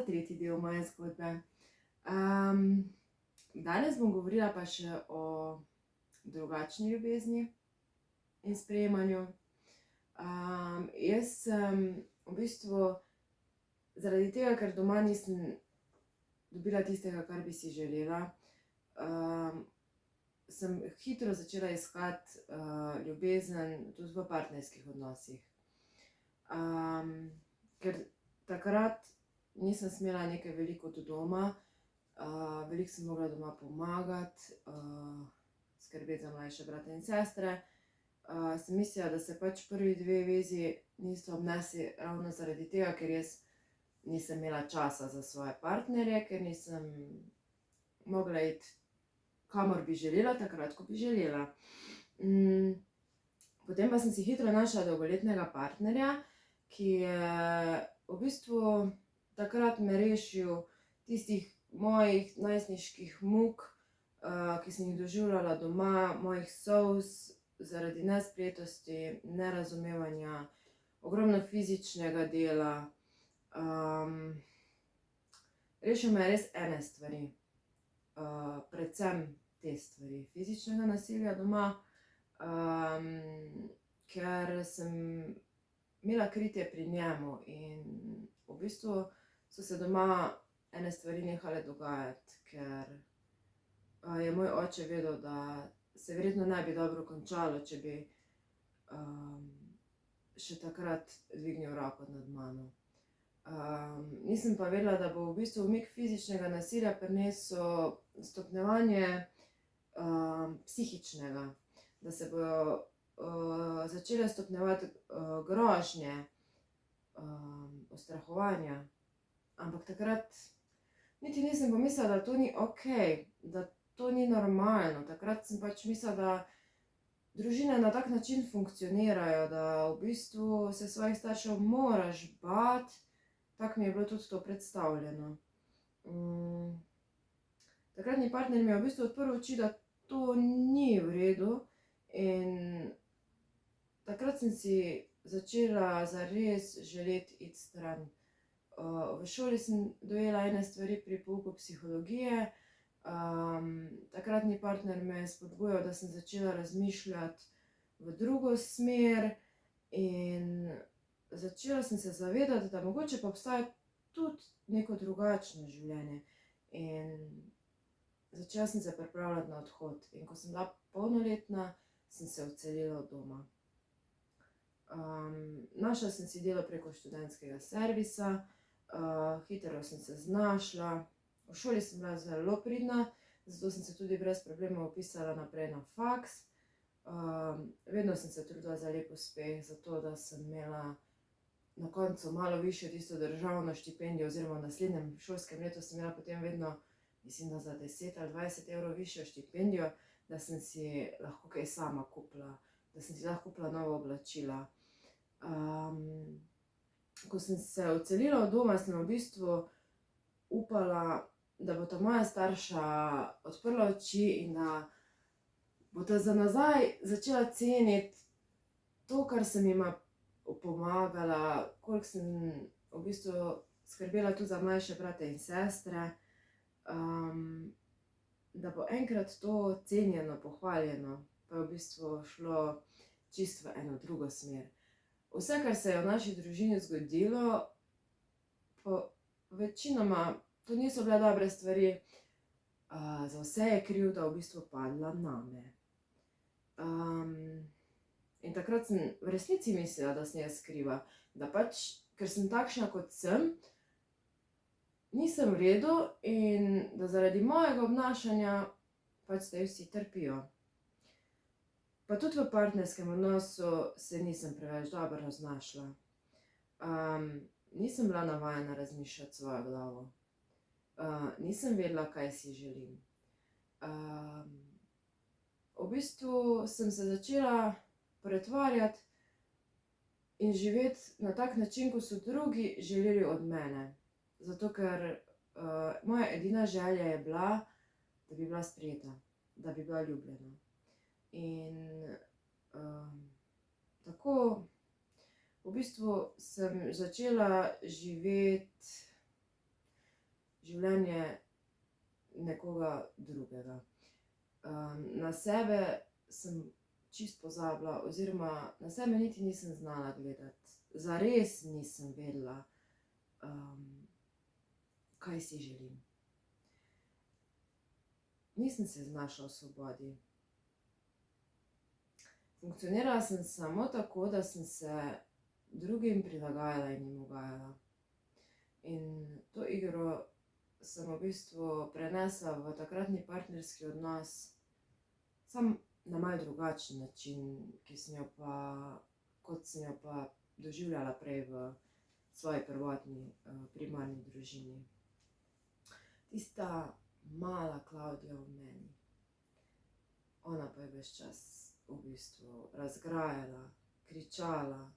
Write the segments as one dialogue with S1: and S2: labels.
S1: tretji del moje zgodbe. Danes bom govorila pa še o drugačni ljubezni in sprejemanju. Jaz sem v bistvu zaradi tega, ker doma nisem dobila tistega, kar bi si želela, sem hitro začela iskati ljubezen tudi v partnerskih odnosih. Ker takrat nisem smela nekaj veliko od doma, veliko sem mogla doma pomagati, skrbeti za mlajše brate in sestre. Sem mislila, da se pač prvi dve vezi niso obnesli ravno zaradi tega, ker jaz nisem imela časa za svoje partnerje, ker nisem mogla iti kamor bi želela, takrat, ko bi želela. Potem pa sem si hitro našla dolgoletnega partnerja, ki je v bistvu takrat me rešil tistih mojih najstniških muk, ki sem jih doživljala doma, mojih solz zaradi nesprejetosti, nerazumevanja, ogromno fizičnega dela. Rešil me je res ene stvari, predvsem te stvari, fizičnega nasilja doma, ker sem imela kritje pri njemu in v bistvu so se doma ene stvari nehale dogajati, ker je moj oče vedel, da se verjetno ne bi dobro končalo, če bi še takrat dvignil roko nad mano. Nisem pa vedela, da bo v bistvu umik fizičnega nasilja prinesel stopnjevanje psihičnega, da se bojo začele stopnjevati grožnje, ustrahovanja. Ampak takrat niti nisem pomislila, da to ni okej, da to ni normalno. Takrat sem pač mislila, da družine na tak način funkcionirajo, da v bistvu se svojih staršev moraš bati. Tako mi je bilo tudi to predstavljeno. Takratni partner mi je v bistvu odprl oči, da to ni v redu, in takrat sem si začela zares želeti iti stran. V šoli sem dojela ene stvari pri pouku psihologije. Takratni partner me je spodbujal, da sem začela razmišljati v drugo smer in začela sem se zavedati, da mogoče pa obstaja tudi neko drugačno življenje. In začela sem se pripravljati na odhod. In ko sem bila polnoletna, sem se odselila od doma. Našla sem si delo preko študentskega servisa, hitro sem se znašla. V šoli sem bila zelo pridna, zato sem se tudi brez problema vpisala naprej na faks. Vedno sem se trudila za lep uspeh, zato da sem imela na koncu malo višjo tisto državno štipendijo, oziroma v naslednjem šolskem letu sem imela potem vedno, mislim, da za 10 ali 20 evrov višjo štipendijo, da sem si lahko kaj sama kupila, da sem si lahko kupila nova oblačila. Ko sem se odselila od doma, sem v bistvu upala, da bosta moja starša odprla oči in da bosta za nazaj začela ceniti to, kar sem jima pomagala, koliko sem v bistvu skrbela tudi za mlajše brate in sestre, da bo enkrat to cenjeno, pohvaljeno, pa je v bistvu šlo čisto v eno drugo smer. Vse, kar se je v naši družini zgodilo, večinoma to niso bile dobre stvari, za vse je krivda v bistvu padla name. In takrat sem v resnici mislila, da sem jaz kriva, da pač, ker sem takšna, kot sem, nisem v redu in da zaradi mojega obnašanja pač zdaj vsi trpijo. Pa tudi v partnerskem odnosu se nisem preveč dobro znašla. Nisem bila navajena razmišljati s svojo glavo. Nisem vedela, kaj si želim. V bistvu sem se začela pretvarjati in živeti na tak način, ko so drugi želeli od mene. Zato ker moja edina želja je bila, da bi bila sprejeta, da bi bila ljubljena. In tako v bistvu sem začela živeti življenje nekoga drugega. Na sebe sem čist pozabila, oziroma na sebe niti nisem znala gledati. Zares nisem vedela, kaj si želim. Nisem se znašla v svobodi. Funkcionirala sem samo tako, da sem se drugim prilagajala in jim ugajala. In to igro sem v bistvu prenesla v takratni partnerski odnos, samo na malo drugačen način, kot sem jo pa doživljala prej v svoji prvotni, primarni družini. Tista mala Klavdija v meni, ona pa je ves čas v bistvu razgrajala, kričala,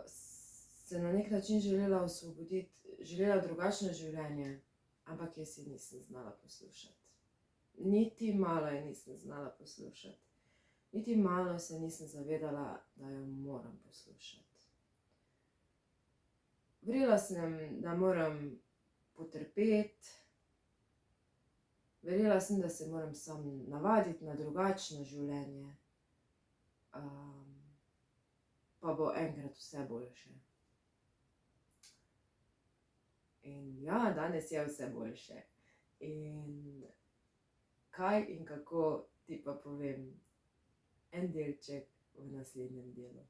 S1: se na nek način želela osvoboditi, želela drugačno življenje, ampak jaz je nisem znala poslušati. Niti malo je nisem znala poslušati. Niti malo se nisem zavedala, da jo moram poslušati. Verjela sem, da moram potrpeti, verjela sem, da se moram samo navaditi na drugačno življenje, pa bo enkrat vse boljše. In ja, danes je vse boljše. In kaj in kako ti pa povem en delček v naslednjem delu.